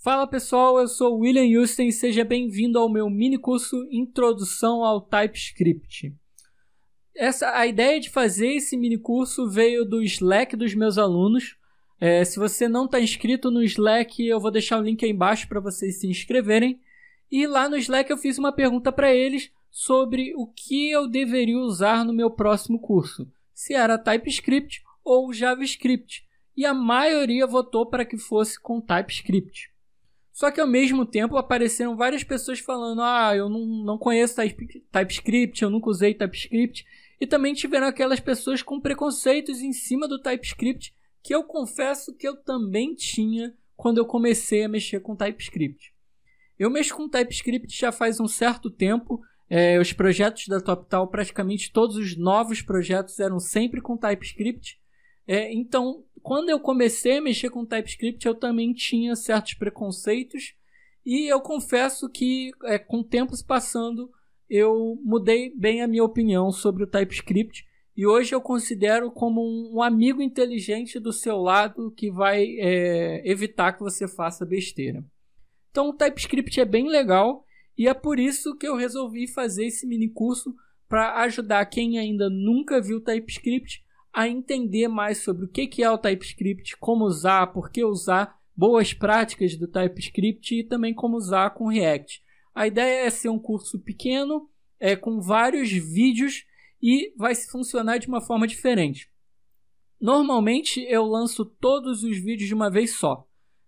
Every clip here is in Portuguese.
Fala pessoal, eu sou o William Houston e seja bem-vindo ao meu mini curso Introdução ao TypeScript. A ideia de fazer esse mini curso veio do Slack dos meus alunos. Se você não está inscrito no Slack, eu vou deixar o link aí embaixo para vocês se inscreverem. E lá no Slack eu fiz uma pergunta para eles sobre o que eu deveria usar no meu próximo curso. Se era TypeScript ou JavaScript. E a maioria votou para que fosse com TypeScript. Só que ao mesmo tempo apareceram várias pessoas falando eu não conheço TypeScript, eu nunca usei TypeScript. E também tiveram aquelas pessoas com preconceitos em cima do TypeScript, que eu confesso que eu também tinha quando eu comecei a mexer com TypeScript. Eu mexo com TypeScript já faz um certo tempo. Os projetos da TopTal, praticamente todos os novos projetos eram sempre com TypeScript. Então, quando eu comecei a mexer com TypeScript, eu também tinha certos preconceitos. E eu confesso que, com o tempo se passando, eu mudei bem a minha opinião sobre o TypeScript. E hoje eu considero como um amigo inteligente do seu lado que vai evitar que você faça besteira. Então, o TypeScript é bem legal e é por isso que eu resolvi fazer esse mini curso para ajudar quem ainda nunca viu TypeScript a entender mais sobre o que é o TypeScript, como usar, por que usar, boas práticas do TypeScript e também como usar com React. A ideia é ser um curso pequeno, com vários vídeos e vai funcionar de uma forma diferente. Normalmente eu lanço todos os vídeos de uma vez só.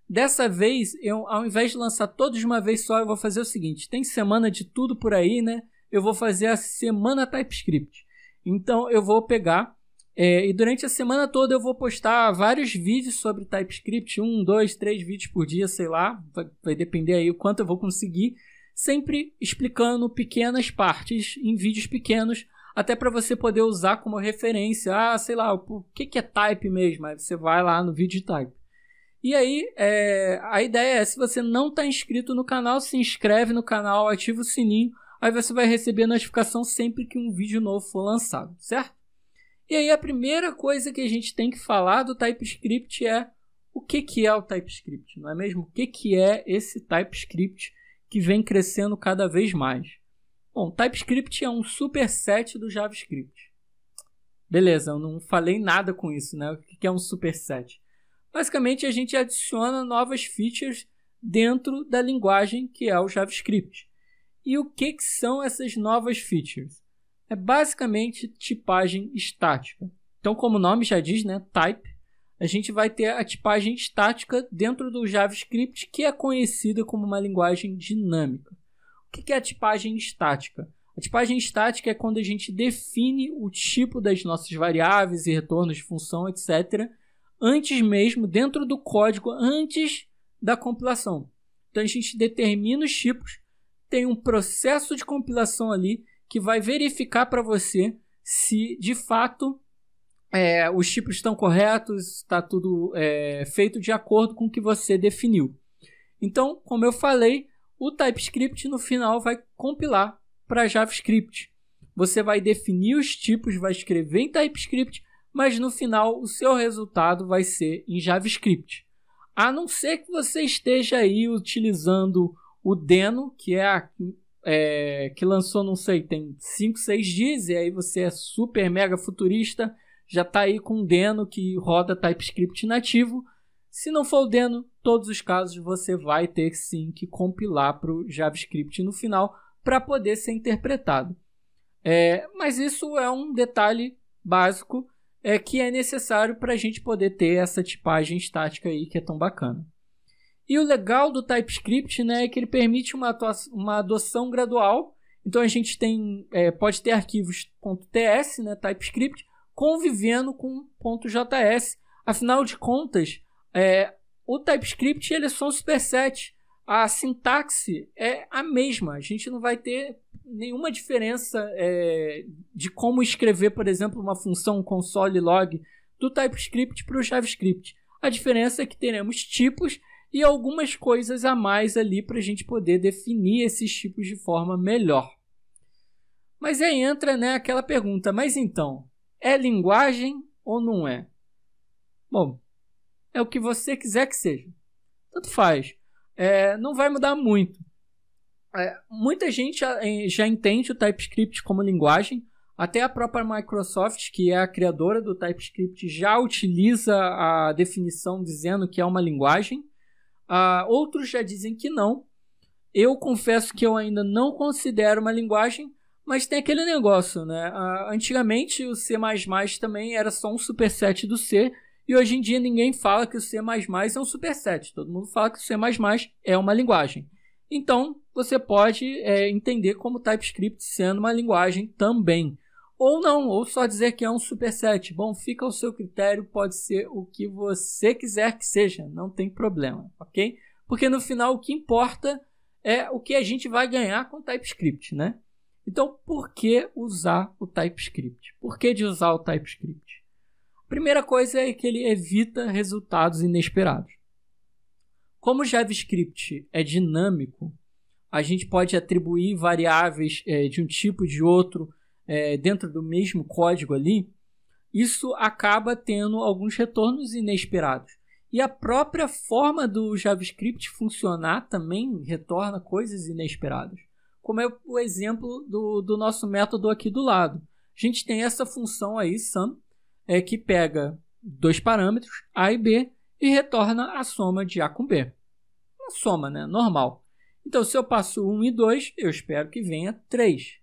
Dessa vez, ao invés de lançar todos de uma vez só, eu vou fazer o seguinte. Tem semana de tudo por aí, né? Eu vou fazer a semana TypeScript. Então eu vou pegar e durante a semana toda eu vou postar vários vídeos sobre TypeScript, 1, 2, 3 vídeos por dia, sei lá, vai depender aí o quanto eu vou conseguir, sempre explicando pequenas partes em vídeos pequenos, até para você poder usar como referência, sei lá, o que é type mesmo, aí você vai lá no vídeo de type. E aí, a ideia é, se você não está inscrito no canal, se inscreve no canal, ativa o sininho, aí você vai receber a notificação sempre que um vídeo novo for lançado, certo? E aí a primeira coisa que a gente tem que falar do TypeScript é o que é o TypeScript, não é mesmo? O que é esse TypeScript que vem crescendo cada vez mais? Bom, TypeScript é um superset do JavaScript. Beleza, eu não falei nada com isso, né? O que é um superset? Basicamente, a gente adiciona novas features dentro da linguagem que é o JavaScript. E o que são essas novas features? É basicamente tipagem estática. Então, como o nome já diz, né, type, a gente vai ter a tipagem estática dentro do JavaScript, que é conhecida como uma linguagem dinâmica. O que é a tipagem estática? A tipagem estática é quando a gente define o tipo das nossas variáveis e retornos de função, etc., antes mesmo, dentro do código, antes da compilação. Então, a gente determina os tipos, tem um processo de compilação ali, que vai verificar para você se, de fato, os tipos estão corretos, está tudo feito de acordo com o que você definiu. Então, como eu falei, o TypeScript no final vai compilar para JavaScript. Você vai definir os tipos, vai escrever em TypeScript, mas no final o seu resultado vai ser em JavaScript. A não ser que você esteja aí utilizando o Deno, que que lançou, não sei, tem 5, 6 dias, e aí você é super mega futurista, já está aí com o Deno que roda TypeScript nativo. Se não for o Deno, todos os casos você vai ter sim que compilar para o JavaScript no final para poder ser interpretado. Mas isso é um detalhe básico que é necessário para a gente poder ter essa tipagem estática aí que é tão bacana. E o legal do TypeScript, né, é que ele permite uma adoção gradual. Então a gente pode ter arquivos .ts, né, TypeScript, convivendo com .js. Afinal de contas, o TypeScript ele é só um superset. A sintaxe é a mesma. A gente não vai ter nenhuma diferença de como escrever, por exemplo, uma função console log do TypeScript para o JavaScript. A diferença é que teremos tipos e algumas coisas a mais ali para a gente poder definir esses tipos de forma melhor. Mas aí entra, né, aquela pergunta, mas então, é linguagem ou não é? Bom, é o que você quiser que seja. Tanto faz. não vai mudar muito. Muita gente já entende o TypeScript como linguagem. Até a própria Microsoft, que é a criadora do TypeScript, já utiliza a definição dizendo que é uma linguagem. Outros já dizem que não. Eu confesso que eu ainda não considero uma linguagem, mas tem aquele negócio, né? Antigamente o C++ também era só um superset do C, e hoje em dia ninguém fala que o C++ é um superset. Todo mundo fala que o C++ é uma linguagem. Então, você pode entender como TypeScript sendo uma linguagem também. Ou não, ou só dizer que é um superset. Bom, fica ao seu critério, pode ser o que você quiser que seja, não tem problema, ok? Porque no final o que importa é o que a gente vai ganhar com o TypeScript, né? Então, por que usar o TypeScript? Por que de usar o TypeScript? A primeira coisa é que ele evita resultados inesperados. Como o JavaScript é dinâmico, a gente pode atribuir variáveis de um tipo e de outro dentro do mesmo código ali. Isso acaba tendo alguns retornos inesperados. E a própria forma do JavaScript funcionar também retorna coisas inesperadas. Como é o exemplo do nosso método aqui do lado. A gente tem essa função aí, sum, que pega dois parâmetros, A e B, e retorna a soma de A com B. Uma soma, né? Normal. Então, se eu passo 1 e 2, eu espero que venha 3.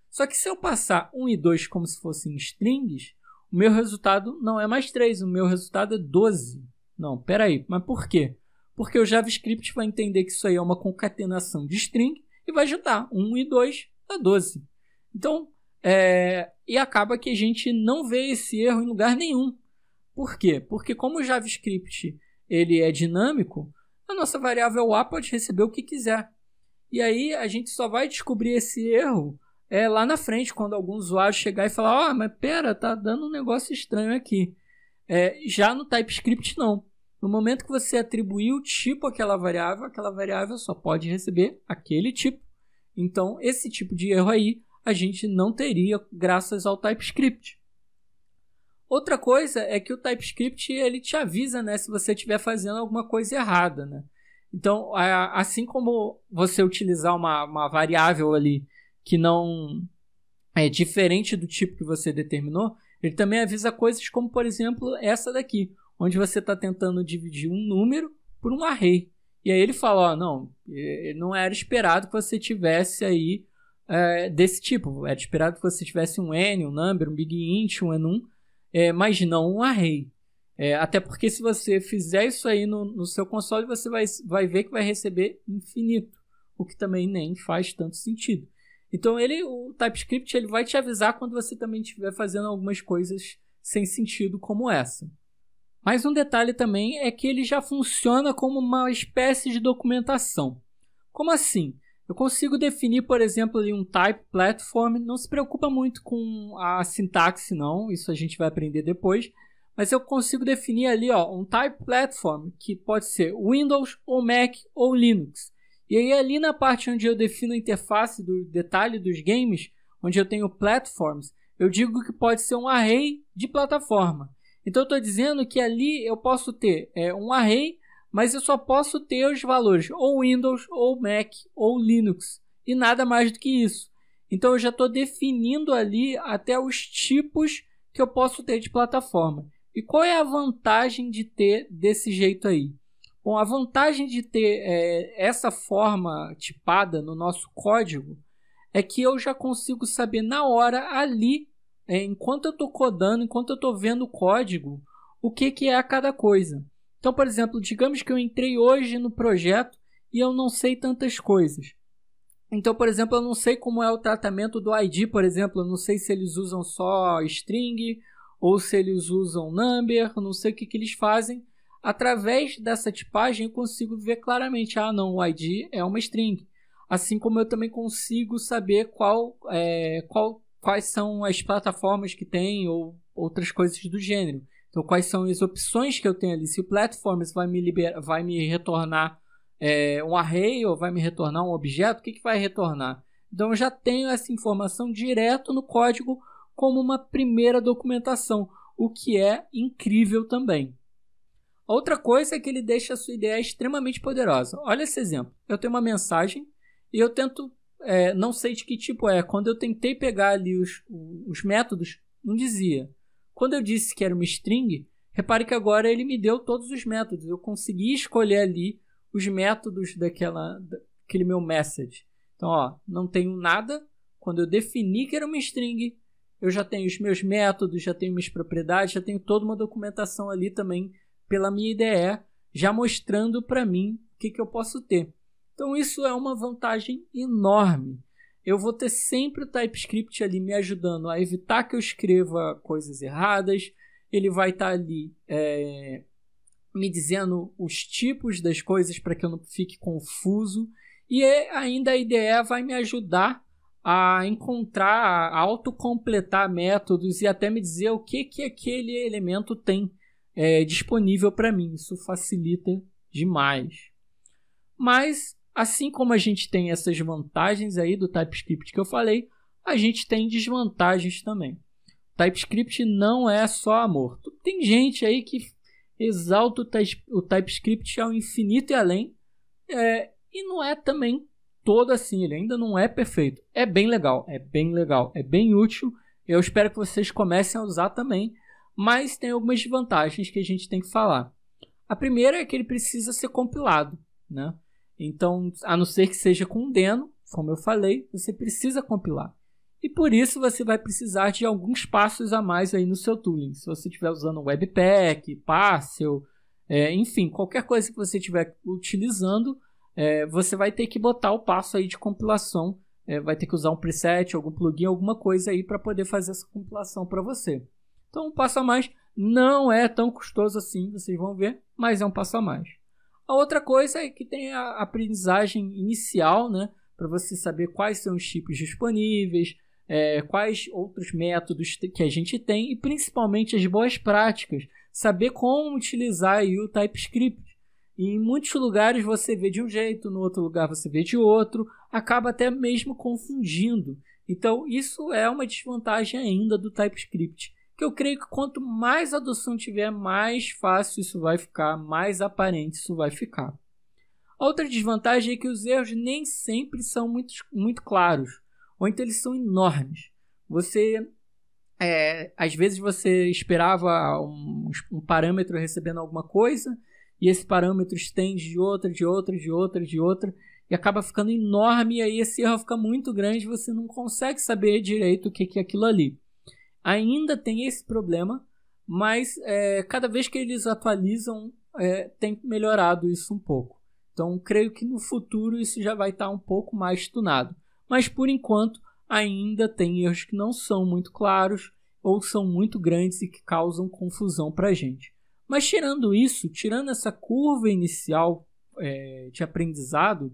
Só que se eu passar 1 e 2 como se fossem strings, o meu resultado não é mais 3, o meu resultado é 12. Não, peraí, mas por quê? Porque o JavaScript vai entender que isso aí é uma concatenação de string e vai juntar 1 e 2 dá 12. Então, e acaba que a gente não vê esse erro em lugar nenhum. Por quê? Porque como o JavaScript ele é dinâmico, a nossa variável A pode receber o que quiser. E aí a gente só vai descobrir esse erro lá na frente, quando algum usuário chegar e falar: mas pera, tá dando um negócio estranho aqui. Já no TypeScript não. No momento que você atribuir o tipo àquela variável só pode receber aquele tipo. Então, esse tipo de erro aí a gente não teria graças ao TypeScript. Outra coisa é que o TypeScript ele te avisa, né, se você estiver fazendo alguma coisa errada, né? Então, assim como você utilizar uma variável ali que não é diferente do tipo que você determinou, ele também avisa coisas como, por exemplo, essa daqui, onde você está tentando dividir um número por um array. E aí ele fala, não era esperado que você tivesse aí desse tipo. Era esperado que você tivesse um n, um number, um big int, um enum, mas não um array. Até porque se você fizer isso aí no seu console, você vai ver que vai receber infinito, o que também nem faz tanto sentido. Então o TypeScript ele vai te avisar quando você também estiver fazendo algumas coisas sem sentido como essa. Mas um detalhe também é que ele já funciona como uma espécie de documentação. Como assim? Eu consigo definir, por exemplo, ali um type platform. Não se preocupa muito com a sintaxe, não. Isso a gente vai aprender depois. Mas eu consigo definir ali um type platform, que pode ser Windows, ou Mac, ou Linux. E aí ali na parte onde eu defino a interface do detalhe dos games, onde eu tenho platforms, eu digo que pode ser um array de plataforma. Então eu estou dizendo que ali eu posso ter um array, mas eu só posso ter os valores ou Windows, ou Mac, ou Linux, e nada mais do que isso. Então eu já estou definindo ali até os tipos que eu posso ter de plataforma. E qual é a vantagem de ter desse jeito aí? Bom, a vantagem de ter essa forma tipada no nosso código é que eu já consigo saber na hora ali, enquanto eu estou codando, enquanto eu estou vendo o código, o que é cada coisa. Então, por exemplo, digamos que eu entrei hoje no projeto e eu não sei tantas coisas. Então, por exemplo, eu não sei como é o tratamento do ID, por exemplo. Eu não sei se eles usam só string ou se eles usam number, eu não sei o que eles fazem. Através dessa tipagem eu consigo ver claramente, não, o ID é uma string. Assim como eu também consigo saber quais são as plataformas que tem ou outras coisas do gênero. Então, quais são as opções que eu tenho ali. Se o platforms vai me retornar um array ou vai me retornar um objeto, o que vai retornar? Então, eu já tenho essa informação direto no código como uma primeira documentação, o que é incrível também. Outra coisa é que ele deixa a sua ideia extremamente poderosa. Olha esse exemplo. Eu tenho uma mensagem e eu tento, não sei de que tipo é. Quando eu tentei pegar ali os métodos, não dizia. Quando eu disse que era uma string, repare que agora ele me deu todos os métodos. Eu consegui escolher ali os métodos daquele meu message. Então, ó, não tenho nada. Quando eu defini que era uma string, eu já tenho os meus métodos, já tenho minhas propriedades, já tenho toda uma documentação ali também pela minha IDE, já mostrando para mim o que eu posso ter. Então isso é uma vantagem enorme. Eu vou ter sempre o TypeScript ali me ajudando a evitar que eu escreva coisas erradas. Ele vai estar ali me dizendo os tipos das coisas para que eu não fique confuso. E ainda a IDE vai me ajudar a encontrar, a autocompletar métodos e até me dizer o que aquele elemento tem disponível para mim. Isso facilita demais. Mas, assim como a gente tem essas vantagens aí do TypeScript que eu falei, a gente tem desvantagens também. O TypeScript não é só amor. Tem gente aí que exalta o TypeScript ao infinito e além, e não é também todo assim. Ele ainda não é perfeito. É bem legal, é bem útil. Eu espero que vocês comecem a usar também. Mas tem algumas desvantagens que a gente tem que falar. A primeira é que ele precisa ser compilado, né? Então, a não ser que seja com Deno, como eu falei, você precisa compilar. E por isso você vai precisar de alguns passos a mais aí no seu tooling. Se você estiver usando Webpack, Parcel, enfim, qualquer coisa que você estiver utilizando, você vai ter que botar o passo aí de compilação. Vai ter que usar um preset, algum plugin, alguma coisa aí para poder fazer essa compilação para você. Então, um passo a mais não é tão custoso assim, vocês vão ver, mas é um passo a mais. A outra coisa é que tem a aprendizagem inicial, né, para você saber quais são os tipos disponíveis, quais outros métodos que a gente tem e principalmente as boas práticas, saber como utilizar aí o TypeScript. E em muitos lugares você vê de um jeito, no outro lugar você vê de outro, acaba até mesmo confundindo. Então, isso é uma desvantagem ainda do TypeScript. Que eu creio que quanto mais adoção tiver, mais fácil isso vai ficar, mais aparente isso vai ficar. A outra desvantagem é que os erros nem sempre são muito claros, ou então eles são enormes. Às vezes você esperava um parâmetro recebendo alguma coisa, e esse parâmetro estende de outra, e acaba ficando enorme, e aí esse erro fica muito grande, você não consegue saber direito o que é aquilo ali. Ainda tem esse problema, mas cada vez que eles atualizam, tem melhorado isso um pouco. Então, creio que no futuro isso já vai estar um pouco mais tunado. Mas, por enquanto, ainda tem erros que não são muito claros ou são muito grandes e que causam confusão para a gente. Mas, tirando isso, tirando essa curva inicial de aprendizado,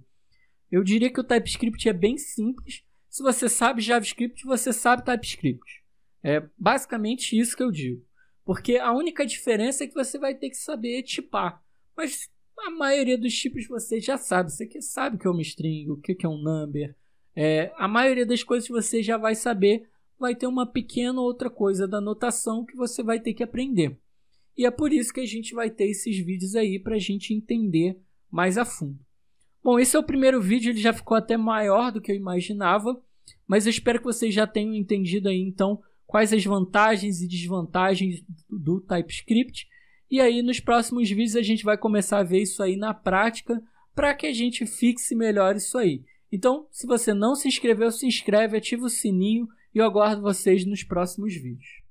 eu diria que o TypeScript é bem simples. Se você sabe JavaScript, você sabe TypeScript. É basicamente isso que eu digo. Porque a única diferença é que você vai ter que saber tipar. Mas a maioria dos tipos você já sabe. Você sabe o que é uma string, o que é um number. A maioria das coisas você já vai saber. Vai ter uma pequena outra coisa da notação que você vai ter que aprender. E é por isso que a gente vai ter esses vídeos aí para a gente entender mais a fundo. Bom, esse é o primeiro vídeo. Ele já ficou até maior do que eu imaginava. Mas eu espero que vocês já tenham entendido aí, então, quais as vantagens e desvantagens do TypeScript. E aí, nos próximos vídeos, a gente vai começar a ver isso aí na prática para que a gente fixe melhor isso aí. Então, se você não se inscreveu, se inscreve, ativa o sininho e eu aguardo vocês nos próximos vídeos.